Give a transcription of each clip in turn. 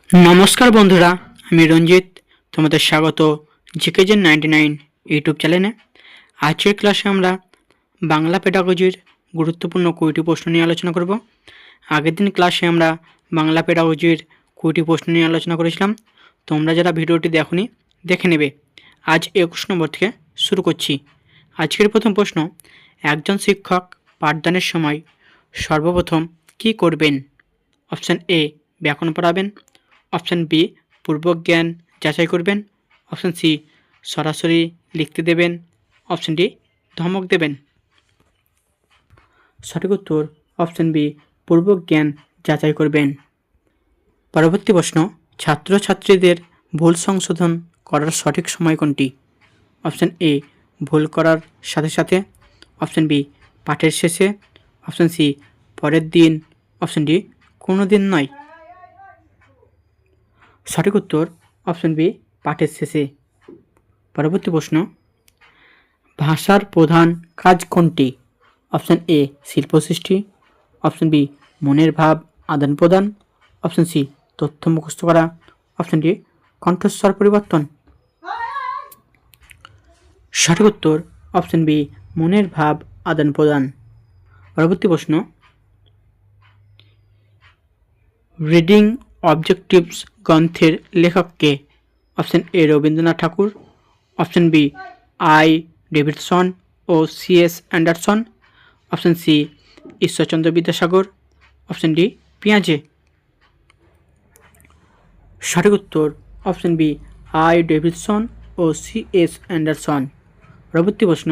নমস্কার বন্ধুরা, আমি রঞ্জিত। তোমাদের স্বাগত জিকেজেন 99 ইউটিউব চ্যানেলে। আজকের ক্লাসে আমরা বাংলা পেডাগজির গুরুত্বপূর্ণ 20টি প্রশ্ন নিয়ে আলোচনা করব। আগের দিন ক্লাসে আমরা বাংলা পেডাগজির 20টি প্রশ্ন নিয়ে আলোচনা করেছিলাম। তোমরা যারা ভিডিওটি দেখোনি দেখে নেবে। আজ 21 নম্বর থেকে শুরু করছি। আজকের প্রথম প্রশ্ন, একজন শিক্ষক পাঠদানের সময় সর্বপ্রথম কী করবেন? অপশান এ, ব্যাকরণ পড়াবেন। অপশান বি, পূর্বজ্ঞান যাচাই করবেন। অপশান সি, সরাসরি লিখতে দেবেন। অপশান ডি, ধমক দেবেন। সঠিক উত্তর অপশান বি, পূর্বজ্ঞান যাচাই করবেন। পরবর্তী প্রশ্ন, ছাত্রছাত্রীদের ভুল সংশোধন করার সঠিক সময় কোনটি? অপশান এ, ভুল করার সাথে সাথে। অপশান বি, পাঠের শেষে। অপশান সি, পরের দিন। অপশান ডি, কোনো দিন নয়। সঠিক উত্তর অপশান বি, পাঠের শেষে। পরবর্তী প্রশ্ন, ভাষার প্রধান কাজ কোনটি? অপশান এ, শিল্প সৃষ্টি। অপশান বি, মনের ভাব আদান প্রদান। অপশান সি, তথ্য মুখস্থ করা। অপশান ডি, কণ্ঠস্বর পরিবর্তন। সঠিক উত্তর অপশান বি, মনের ভাব আদান প্রদান। পরবর্তী প্রশ্ন, রিডিং অবজেক্টিভস গ্রন্থের লেখক কে? Option A, Rabindranath Tagore. Option B, I Davidson ও C S. Anderson. Option C, Ishwarchandra Vidyasagar. Option D, পিয়াজে। সঠিক উত্তর অপশান বি, আই ডেভিডসন ও সি.এস. অ্যান্ডারসন। পরবর্তী প্রশ্ন,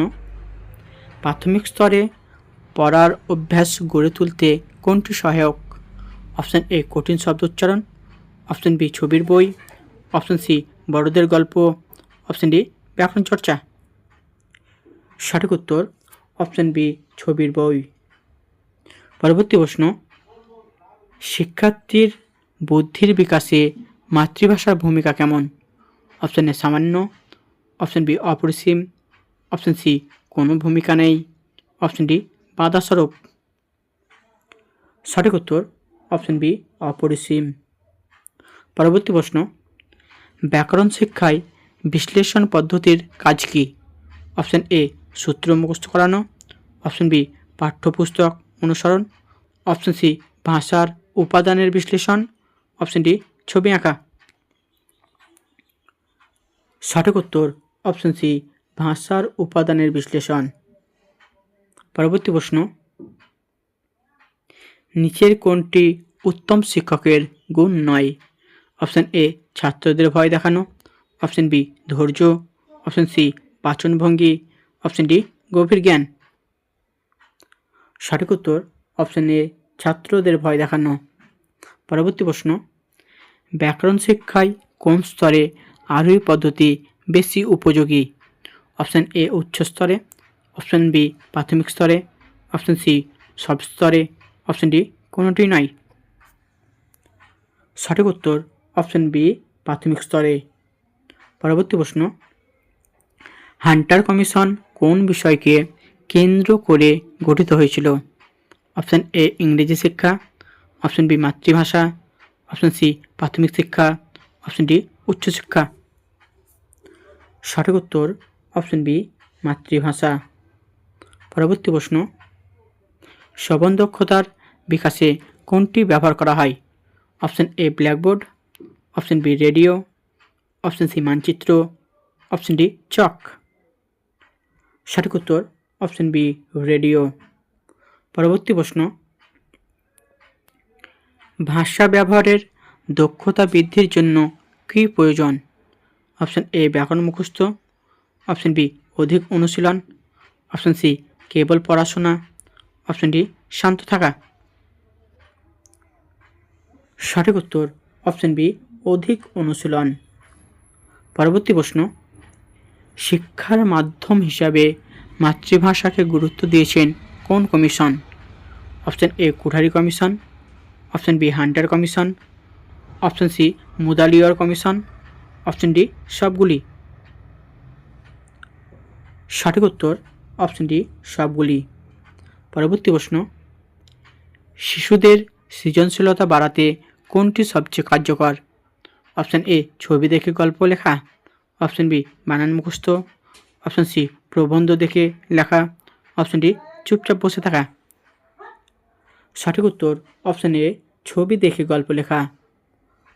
প্রাথমিক স্তরে পড়ার অভ্যাস গড়ে তুলতে কোনটি সহায়ক? অপশান এ, কঠিন শব্দ উচ্চারণ। অপশান বি, ছবির বই। অপশান সি, বড়দের গল্প। অপশান ডি, ব্যাকরণ চর্চা। সঠিক উত্তর অপশান বি, ছবির বই। পরবর্তী প্রশ্ন, শিক্ষার্থীর বুদ্ধির বিকাশে মাতৃভাষার ভূমিকা কেমন? অপশান এ, সামান্য। অপশান বি, অপরিসীম। অপশান সি, কোনো ভূমিকা নেই। অপশান ডি, বাধাস্বরূপ। সঠিক উত্তর অপশান বি, অপরিসীম। পরবর্তী প্রশ্ন, ব্যাকরণ শিক্ষায় বিশ্লেষণ পদ্ধতির কাজ কী? অপশান এ, সূত্র মুখস্থ করানো। অপশান বি, পাঠ্যপুস্তক অনুসরণ। অপশান সি, ভাষার উপাদানের বিশ্লেষণ। অপশান ডি, ছবি আঁকা। সঠিক উত্তর অপশান সি, ভাষার উপাদানের বিশ্লেষণ। পরবর্তী প্রশ্ন, নিচের কোনটি উত্তম শিক্ষকের গুণ নয়? অপশান এ, ছাত্রদের ভয় দেখানো। অপশান বি, ধৈর্য। অপশান সি, বাচনভঙ্গি। অপশান ডি, গভীর জ্ঞান। সঠিক উত্তর অপশান এ, ছাত্রদের ভয় দেখানো। পরবর্তী প্রশ্ন, ব্যাকরণ শিক্ষায় কোন স্তরে আরোহী পদ্ধতি বেশি উপযোগী? অপশান এ, উচ্চ স্তরে। অপশান বি, প্রাথমিক স্তরে। অপশান সি, সব স্তরে। অপশান ডি, কোনোটি নয়। সঠিক উত্তর অপশান বি, প্রাথমিক স্তরে। পরবর্তী প্রশ্ন, হান্টার কমিশন কোন বিষয়কে কেন্দ্র করে গঠিত হয়েছিল? অপশান এ, ইংরেজি শিক্ষা। অপশান বি, মাতৃভাষা। অপশান সি, প্রাথমিক শিক্ষা। অপশান ডি, উচ্চশিক্ষা। সঠিক উত্তর অপশান বি, মাতৃভাষা। পরবর্তী প্রশ্ন, শ্রবণ দক্ষতার বিকাশে কোনটি ব্যবহার করা হয়? Option A, blackboard. Option B, radio. Option C, মানচিত্র। Option D, chalk. সঠিক উত্তর অপশান বি, রেডিও। পরবর্তী প্রশ্ন, ভাষা ব্যবহারের দক্ষতা বৃদ্ধির জন্য কী প্রয়োজন? অপশান এ, ব্যাকরণ মুখস্থ। অপশান বি, অধিক অনুশীলন। অপশান সি, কেবল পড়াশোনা। অপশান ডি, শান্ত থাকা। সঠিক উত্তর অপশান বি, অধিক অনুশীলন। পরবর্তী প্রশ্ন, শিক্ষার মাধ্যম হিসাবে মাতৃভাষাকে গুরুত্ব দিয়েছেন কোন commission? Option A, Kothari commission. Option B, Hunter commission. Option C, Mudaliar commission. Option D, সবগুলি। সঠিক উত্তর অপশান ডি, সবগুলি। পরবর্তী প্রশ্ন, শিশুদের সৃজনশীলতা বাড়াতে কোনটি সবচেয়ে কার্যকর? অপশান এ ছবি দেখে গল্প লেখা, অপশান বি বানান মুখস্থ, অপশান সি প্রবন্ধ দেখে লেখা, অপশান ডি চুপচাপ বসে থাকা। সঠিক উত্তর অপশান এ ছবি দেখে গল্প লেখা।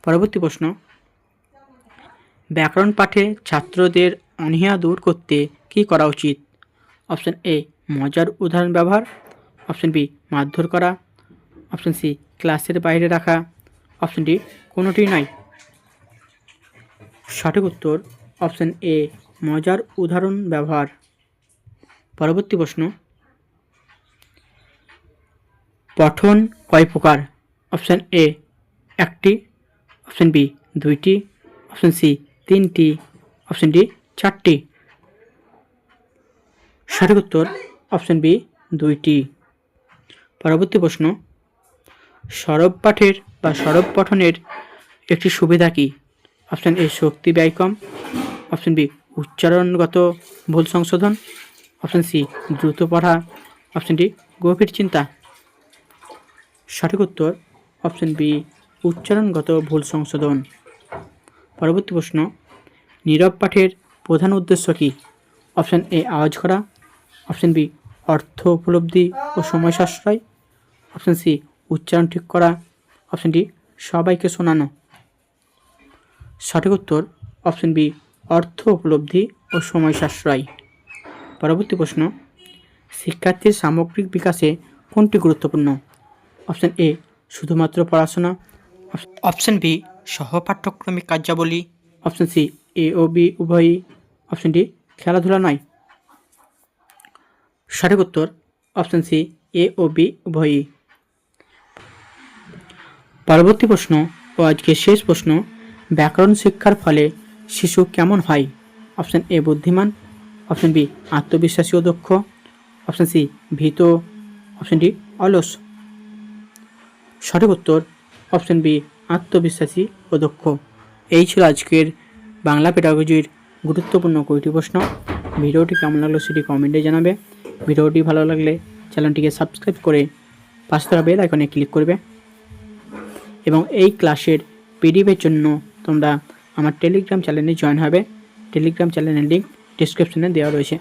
পরবর্তী প্রশ্ন, ব্যাকরণ পাঠে ছাত্রদের অনীহা দূর করতে কী করা উচিত? অপশান এ মজার উদাহরণ ব্যবহার, অপশান বি মারধর করা, অপশান সি ক্লাসের বাইরে রাখা, অপশান ডি কোনোটি নয়। সঠিক উত্তর অপশান এ মজার উদাহরণ ব্যবহার। পরবর্তী প্রশ্ন, পঠন কয় প্রকার? অপশান এ একটি, অপশান বি দুইটি, অপশান সি তিনটি, অপশান ডি চারটি। সঠিক উত্তর অপশান বি দুইটি। পরবর্তী প্রশ্ন, সরব পাঠের বা সরব পঠনের একটি সুবিধা কী? অপশান এ শক্তি ব্যয় কম, অপশান বি উচ্চারণগত ভুল সংশোধন, অপশান সি দ্রুত পড়া, অপশান ডি গভীর চিন্তা। সঠিক উত্তর অপশান বি উচ্চারণগত ভুল সংশোধন। পরবর্তী প্রশ্ন, নীরব পাঠের প্রধান উদ্দেশ্য কী? অপশান এ আওয়াজ করা, অপশান বি অর্থ উপলব্ধি ও সময় সাশ্রয়, অপশান সি উচ্চারণ ঠিক করা, অপশান ডি সবাইকে শোনানো। সঠিক উত্তর অপশান বি অর্থ উপলব্ধি ও সময় সাশ্রয়। পরবর্তী প্রশ্ন, শিক্ষার্থীর সামগ্রিক বিকাশে কোনটি গুরুত্বপূর্ণ? অপশান এ শুধুমাত্র পড়াশোনা, অপশান বি সহপাঠ্যক্রমিক কার্যাবলী, অপশান সি এ ও বি উভয়ই, অপশান ডি খেলাধুলা নয়। সঠিক উত্তর অপশান সি এ ও বি উভয়ই। পরবর্তী প্রশ্ন ও আজকের শেষ প্রশ্ন, ব্যাকরণ শিক্ষার ফলে শিশু কেমন হয়? অপশান এ বুদ্ধিমান, অপশান বি আত্মবিশ্বাসী ও দক্ষ, অপশান সি ভীত, অপশান ডি অলস। সঠিক উত্তর অপশান বি আত্মবিশ্বাসী ও দক্ষ। এই ছিল আজকের বাংলা পেডাগজির গুরুত্বপূর্ণ 20টি প্রশ্ন। ভিডিওটি কেমন লাগলো সেটি কমেন্টে জানাবে। ভিডিওটি ভালো লাগলে চ্যানেলটিকে সাবস্ক্রাইব করে পাশে থাকা বেল আইকনে ক্লিক করবে এবং এই ক্লাসের পিডিএফের জন্য তোমরা আমার টেলিগ্রাম চ্যানেলে জয়েন হবে। টেলিগ্রাম চ্যানেলের লিঙ্ক ডিসক্রিপশনে দেওয়া রয়েছে।